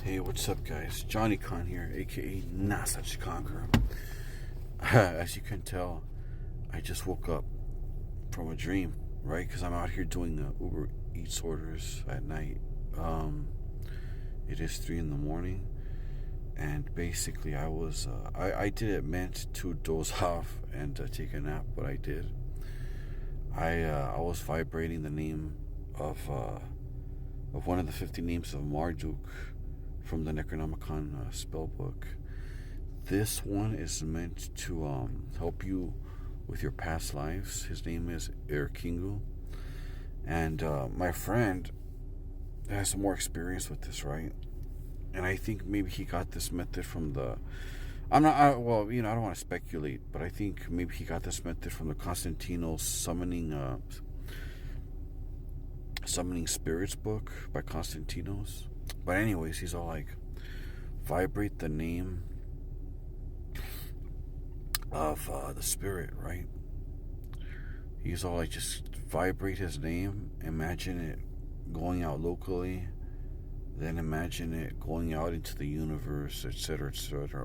Hey, what's up, guys? Johnny Con here, aka Not Such a Conqueror. As you can tell, I just woke up from a dream, right? Because I'm out here doing Uber Eats orders at night. It is 3 in the morning, and basically, I didn't meant to doze off and take a nap, but I did. I was vibrating the name of one of the 50 names of Marduk from the Necronomicon spellbook. This one is meant to help you with your past lives. His name is Erkingu, and my friend has some more experience with this, right? And I think maybe he got this method from the. Well, I don't want to speculate, but I think maybe he got this method from the Constantino's summoning spirits book by Constantinos. But anyways, he's all like, vibrate the name of the spirit, right? He's all like, just vibrate his name, imagine it going out locally, then imagine it going out into the universe, etc.,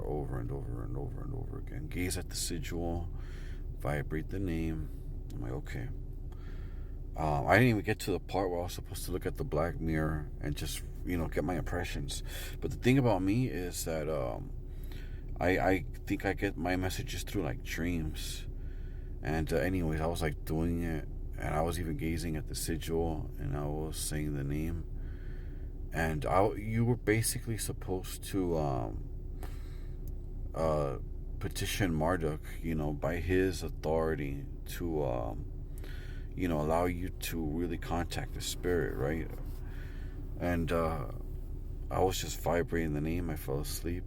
over and over and over and over again. Gaze at the sigil, vibrate the name. I'm like, okay. I didn't even get to the part where I was supposed to look at the black mirror and just, get my impressions. But the thing about me is that I think I get my messages through like dreams. And anyways, I was like doing it, and I was even gazing at the sigil, and I was saying the name. And you were basically supposed to petition Marduk, by his authority to allow you to really contact the spirit, right? And I was just vibrating the name. I fell asleep,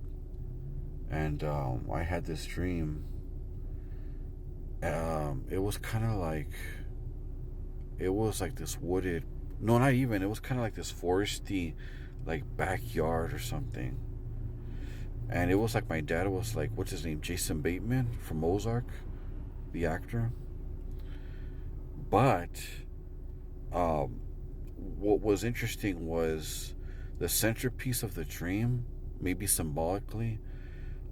and I had this dream. It was kind of like, this wooded, no, not even, it was kind of like this foresty, like backyard or something. And it was like my dad was like, what's his name, Jason Bateman from Ozark, the actor. But what was interesting was the centerpiece of the dream, maybe symbolically,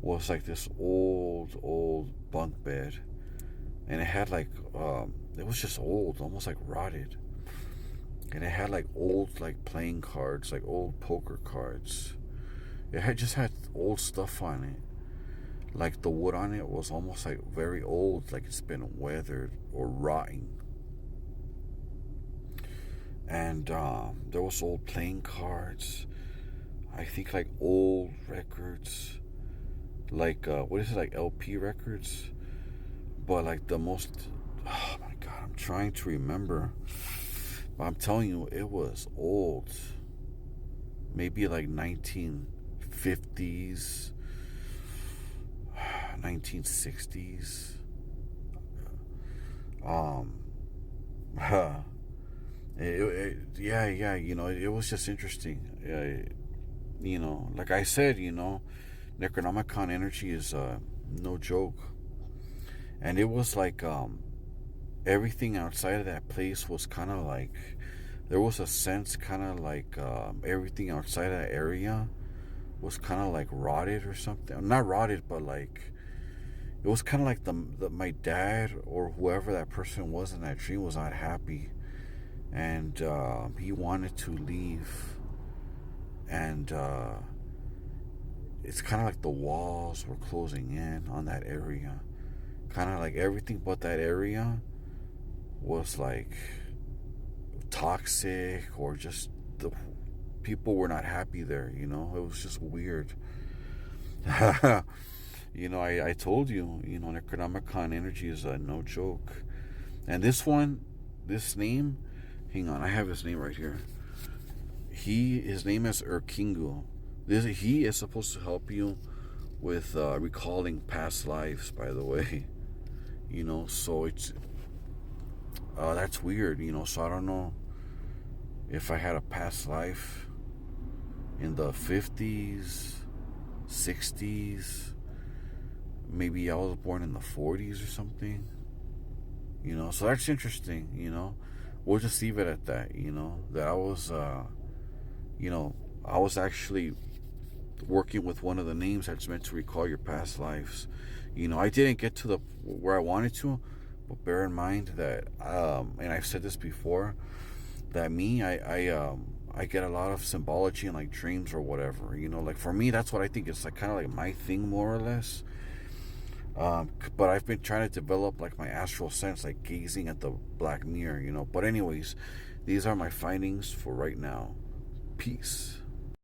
was like this old bunk bed. And it had like, it was just old, almost like rotted. And it had like old like playing cards, like old poker cards. It had old stuff on it. Like the wood on it was almost like very old, like it's been weathered or rotting. And there was old playing cards. I think like old records, like what is it, like LP records, but like the most. Oh my god, I'm trying to remember, but I'm telling you, it was old. Maybe like 1950s, 1960s. Yeah, it was just interesting. Like I said, Necronomicon energy is no joke. And it was like everything outside of that place was kind of like, there was a sense kind of like everything outside of that area was kind of like rotted or something. Not rotted, but like, it was kind of like my dad or whoever that person was in that dream was not happy. And he wanted to leave, and it's kind of like the walls were closing in on that area, kind of like everything but that area was like toxic, or just the people were not happy there. It was just weird. I told you, Necronomicon energy is no joke. And this name, hang on, I have his name right here. His name is Erkingu. He is supposed to help you with recalling past lives, by the way. So it's that's weird. So I don't know if I had a past life in the 50s, 60s. Maybe I was born in the 40s or something. So that's interesting. We'll just leave it at that. That I was, I was actually working with one of the names that's meant to recall your past lives. I didn't get to the where I wanted to, but bear in mind that, and I've said this before, that I get a lot of symbology in like dreams or whatever. Like for me, that's what I think is like kind of like my thing, more or less. But I've been trying to develop like my astral sense, like gazing at the black mirror. But anyways, these are my findings for right now. Peace.